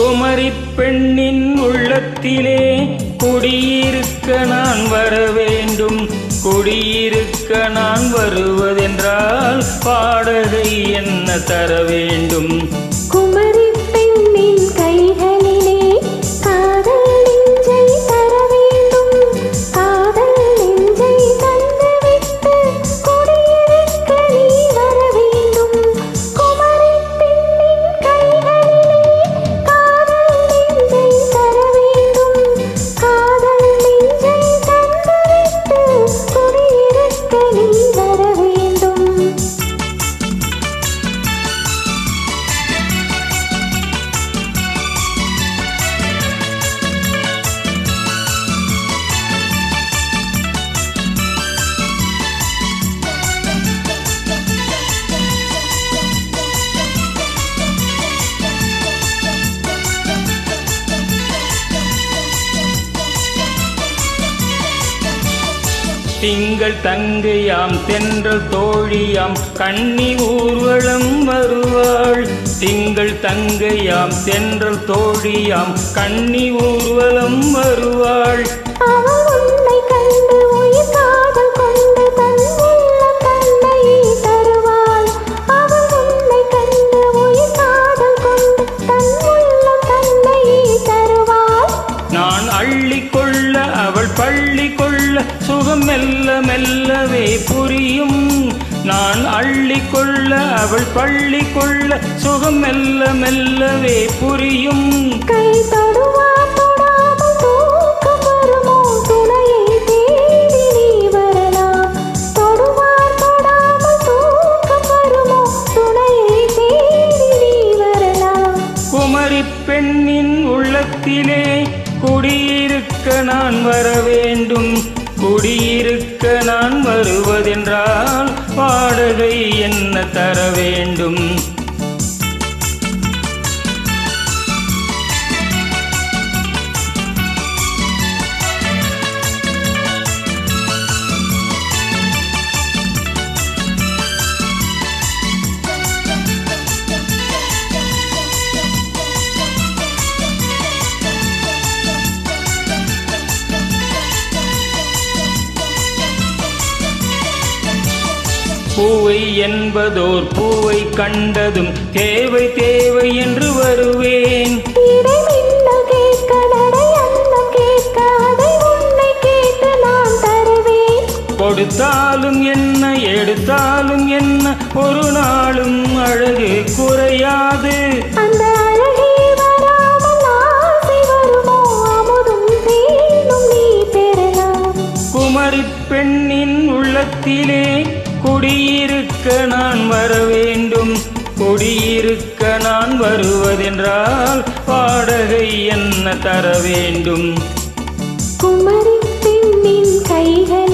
குமரி பெண்ணின் உள்ளத்திலே குடியிருக்க நான் வர வேண்டும். குடியிருக்க நான் வருவதென்றால் வாடகை என்ன தர வேண்டும்? குமரி பெண்ணின் கைகளிலே காதல் நெஞ்சை தர வேண்டும். காதல் நெஞ்சை தந்துவிட்டு குடியிருக்க நீ வர வேண்டும். குமரி பெண்ணின் கைகளிலே காதல் நெஞ்சை தர வேண்டும். காதல் நெஞ்சை தந்துவிட்டு குடியிருக்க நீ வர வேண்டும். திங்கள் தங்கையாம் தென்றல் தோழியாம் கன்னி ஊர்வலம் வருவாள். திங்கள் தங்கையாம் தென்றல் தோழியாம் கன்னி ஊர்வலம் வருவாள். அவள் உன்னை கண்டு உயிர் காதல் கொண்டு தன் உள்ளம் தன்னையே தருவாள். அவள் உன்னை கண்டு உயிர் காதல் கொண்டு தன் உள்ளம் தன்னையே தருவாள். நான் அள்ளிக்கொள்ள அவள் பள்ளி கொள்ள சுகம் மெல்ல மெல்லவே புரியும். நான் அள்ளிக்கொள்ள அவள் பள்ளி கொள்ள சுகம் மெல்ல மெல்லவே புரியும். கை தொடுவார் தொடாமல் தூக்கம் வருமோ? துணையை தேடி நீ வரலாம். தொடுவார் தொடாமல் தூக்கம் வருமோ? துணையை தேடி நீ வரலாம். குமரி பெண்ணின் உள்ளத்திலே குடியிருக்க நான் வர வேண்டும். குடியிருக்க நான் வருவதென்றால் வாடகை என்ன தர வேண்டும்? பூவை என்பதோர் பூவை கண்டதும் தேவை தேவை என்று வருவேன். இடைமின்னல் கேட்க நடை அன்னம் கேட்க அதை உன்னை கேட்டு நான் தருவேன். கொடுத்தாலும் என்ன எடுத்தாலும் என்ன ஒரு நாளும் அழகு குறையாது. அந்த அழகே வராமல் ஆசை வருமோ? அமுதும் தேனும் நீ பெறலாம். குமரி பெண்ணின் உள்ளத்திலே குடியிருக்க நான் வர வேண்டும். குடியிருக்க நான் வருவதென்றால் வாடகை என்ன தர வேண்டும்? குமரி பெண்ணின் கைகள்